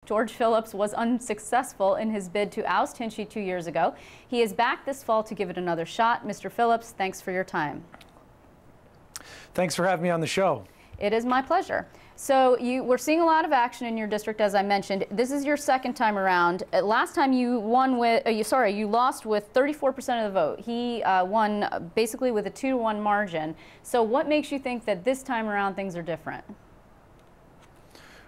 George Phillips was unsuccessful in his bid to oust Hinchey 2 years ago. He is back this fall to give it another shot. Mr. Phillips, thanks for your time. Thanks for having me on the show. It is my pleasure. So we're seeing a lot of action in your district, as I mentioned. This is your second time around. Last time you won with, you lost with 34% of the vote. He won basically with a 2-to-1 margin. So what makes you think that this time around things are different?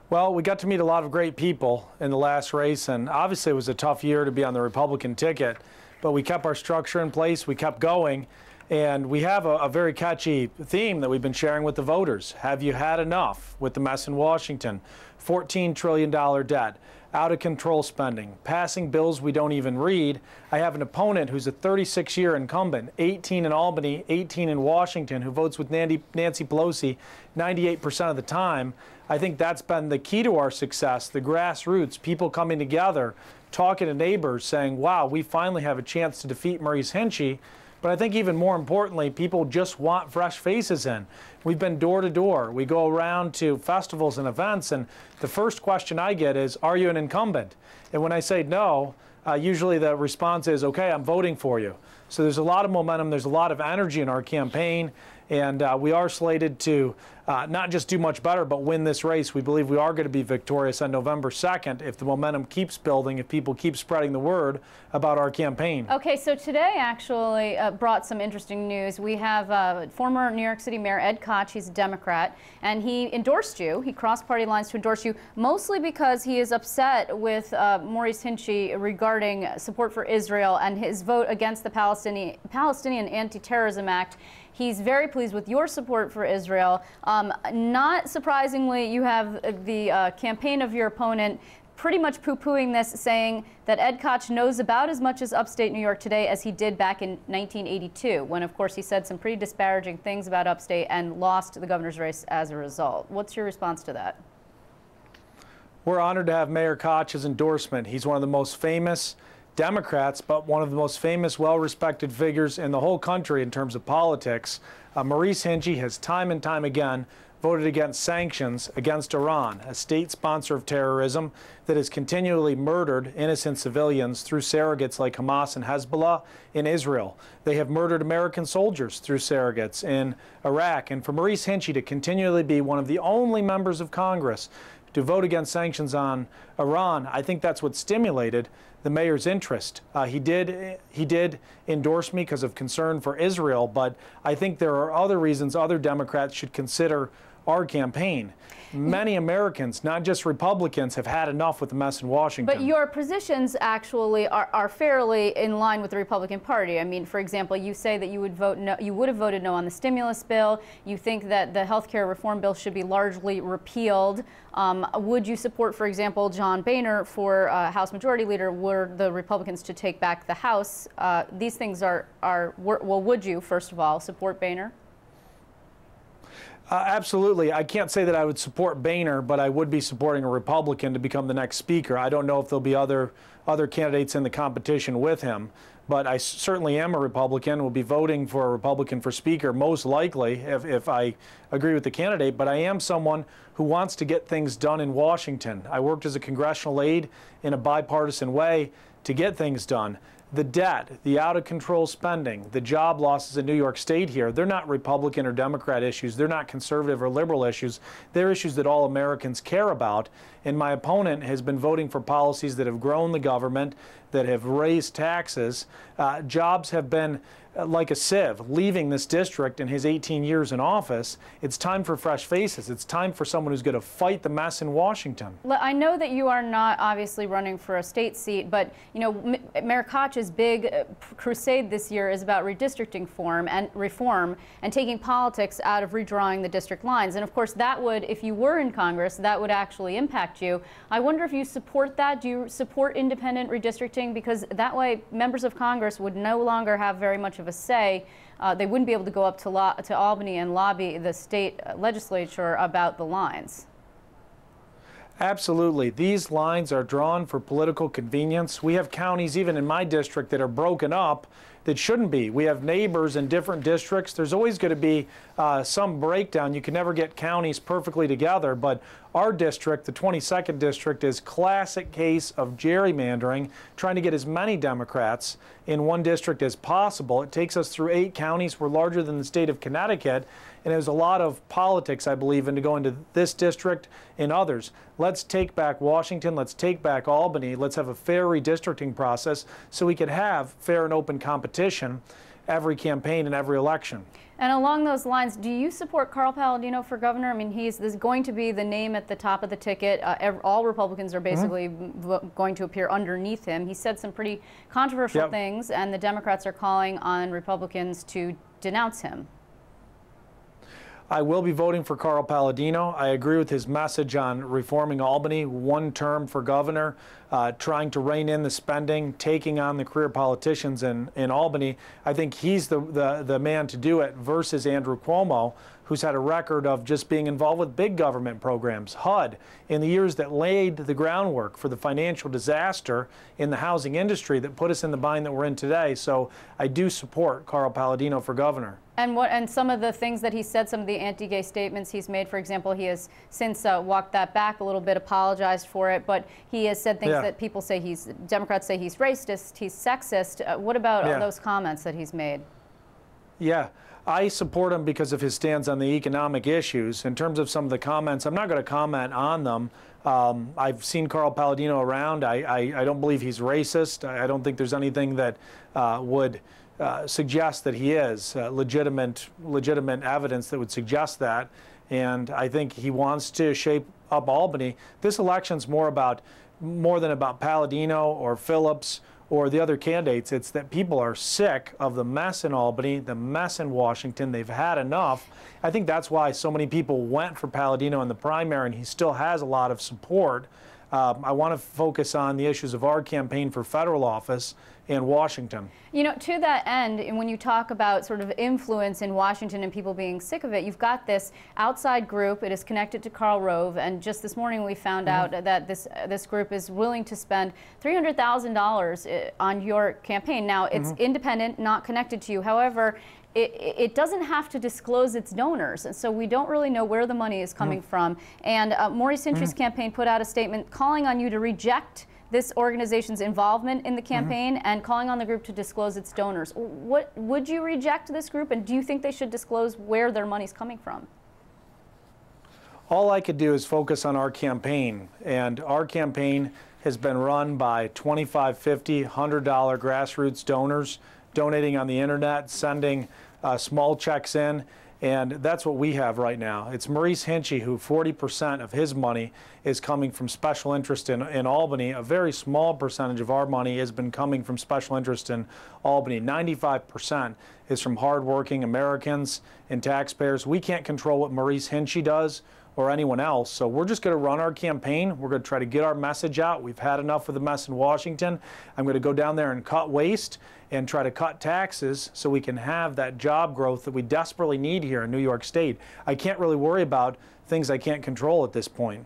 Well, we got to meet a lot of great people in the last race, and obviously it was a tough year to be on the Republican ticket, but we kept our structure in place, we kept going, and we have a very catchy theme that we've been sharing with the voters. Have you had enough with the mess in Washington? $14 trillion debt, out of control spending, passing bills we don't even read. I have an opponent who's a 36-year incumbent, 18 in Albany, 18 in Washington, who votes with Nancy Pelosi 98% of the time. I think that's been the key to our success, the grassroots, people coming together, talking to neighbors, saying, wow, we finally have a chance to defeat Maurice Hinchey. But I think even more importantly, people just want fresh faces in. We've been door to door. We go around to festivals and events, and the first question I get is, are you an incumbent? And when I say no, usually the response is, okay, I'm voting for you. So there's a lot of momentum, there's a lot of energy in our campaign, and we are slated to not just do much better, but win this race. We believe we are going to be victorious on November 2nd if the momentum keeps building, if people keep spreading the word about our campaign. Okay, so today actually brought some interesting news. We have former New York City Mayor Ed Koch. He's a Democrat, and he endorsed you. He crossed party lines to endorse you, mostly because he is upset with Maurice Hinchey regarding support for Israel and his vote against the Palestinian Anti-Terrorism Act. He's very pleased with your support for Israel. Not surprisingly, you have the campaign of your opponent pretty much poo-pooing this, saying that Ed Koch knows about as much as upstate New York today as he did back in 1982, when, of course, he said some pretty disparaging things about upstate and lost the governor's race as a result. What's your response to that? We're honored to have Mayor Koch's endorsement. He's one of the most famous Democrats, but one of the most famous, well-respected figures in the whole country in terms of politics. Maurice Hinchey has time and time again voted against sanctions against Iran, a state sponsor of terrorism that has continually murdered innocent civilians through surrogates like Hamas and Hezbollah in Israel. They have murdered American soldiers through surrogates in Iraq. And for Maurice Hinchey to continually be one of the only members of Congress to vote against sanctions on Iran, I think that's what stimulated the mayor's interest. He did endorse me because of concern for Israel, but I think there are other reasons other Democrats should consider our campaign. Many Americans, not just Republicans, have had enough with the mess in Washington. But your positions actually are fairly in line with the Republican Party. I mean, for example, you say that you would vote no, you would have voted no on the stimulus bill. You think that the health care reform bill should be largely repealed. Would you support, for example, John Boehner for House Majority Leader were the Republicans to take back the House? These things well, would you, first of all, support Boehner? Absolutely. I can't say that I would support Boehner, but I would be supporting a Republican to become the next speaker. I don't know if there'll be other candidates in the competition with him, but I certainly am a Republican, will be voting for a Republican for speaker, most likely, if I agree with the candidate. But I am someone who wants to get things done in Washington. I worked as a congressional aide in a bipartisan way to get things done. The debt, the out-of-control spending, the job losses in New York State here, they're not Republican or Democrat issues. They're not conservative or liberal issues. They're issues that all Americans care about. And my opponent has been voting for policies that have grown the government, that have raised taxes. Jobs have been like a sieve leaving this district in his 18 years in office. It's time for fresh faces. It's time for someone who's going to fight the mess in Washington. I know that you are not obviously running for a state seat, but you know, Mayor Koch's big crusade this year is about redistricting reform and taking politics out of redrawing the district lines. And of course, that would, if you were in Congress, that would actually impact you. I wonder if you support that. Do you support independent redistricting? Because that way, members of Congress would no longer have very much of a say. They wouldn't be able to go up to Albany and lobby the state legislature about the lines. Absolutely. These lines are drawn for political convenience. We have counties, even in my district, that are broken up that shouldn't be. We have neighbors in different districts. There's always going to be some breakdown. You can never get counties perfectly together, but our district, the 22nd district, is classic case of gerrymandering, trying to get as many Democrats in one district as possible. It takes us through 8 counties. We're larger than the state of Connecticut, and there's a lot of politics, I believe, into going to this district and others. Let's take back Washington. Let's take back Albany. Let's have a fair redistricting process so we could have fair and open competition every campaign and every election. And along those lines, do you support Carl Paladino for governor? I mean, this is going to be the name at the top of the ticket. All Republicans are basically going to appear underneath him. He said some pretty controversial things, and the Democrats are calling on Republicans to denounce him. I will be voting for Carl Paladino. I agree with his message on reforming Albany, one term for governor, trying to rein in the spending, taking on the career politicians in Albany. I think he's the man to do it versus Andrew Cuomo, who's had a record of just being involved with big government programs. HUD, in the years that laid the groundwork for the financial disaster in the housing industry that put us in the bind that we're in today. So I do support Carl Paladino for governor. And some of the things that he said, some of the anti-gay statements he's made, for example, he has since walked that back a little bit, apologized for it, but he has said things that people say Democrats say he's racist, he's sexist. What about those comments that he's made? Yeah, I support him because of his stance on the economic issues. In terms of some of the comments, I'm not going to comment on them. I've seen Carl Paladino around. I don't believe he's racist. I don't think there's anything that would suggest that he is legitimate evidence that would suggest that. And I think he wants to shape up Albany. This election's more than about Paladino or Phillips or the other candidates. It's that people are sick of the mess in Albany, the mess in Washington. They've had enough. I think that's why so many people went for Paladino in the primary, and he still has a lot of support. I want to focus on the issues of our campaign for federal office in Washington. You know, to that end, and when you talk about sort of influence in Washington and people being sick of it, you've got this outside group. It is connected to Karl Rove, and just this morning we found out that this group is willing to spend $300,000 on your campaign. Now, it's independent, not connected to you. However, it doesn't have to disclose its donors, and so we don't really know where the money is coming from. And Maurice Hinchey's campaign put out a statement calling on you to reject this organization's involvement in the campaign and calling on the group to disclose its donors. Would you reject this group, and do you think they should disclose where their money's coming from? All I could do is focus on our campaign, and our campaign has been run by $25, $50, $100 grassroots donors donating on the internet, sending small checks in, and that's what we have right now. It's Maurice Hinchey, who 40% of his money is coming from special interest in Albany. A very small percentage of our money has been coming from special interest in Albany. 95% is from hardworking Americans and taxpayers. We can't control what Maurice Hinchey does or anyone else. So we're just going to run our campaign. We're going to try to get our message out. We've had enough of the mess in Washington. I'm going to go down there and cut waste and try to cut taxes so we can have that job growth that we desperately need here in New York State. I can't really worry about things I can't control at this point.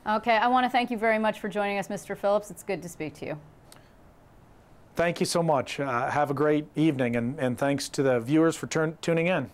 Okay, I want to thank you very much for joining us, Mr. Phillips. It's good to speak to you. Thank you so much. Have a great evening, and thanks to the viewers for tuning in.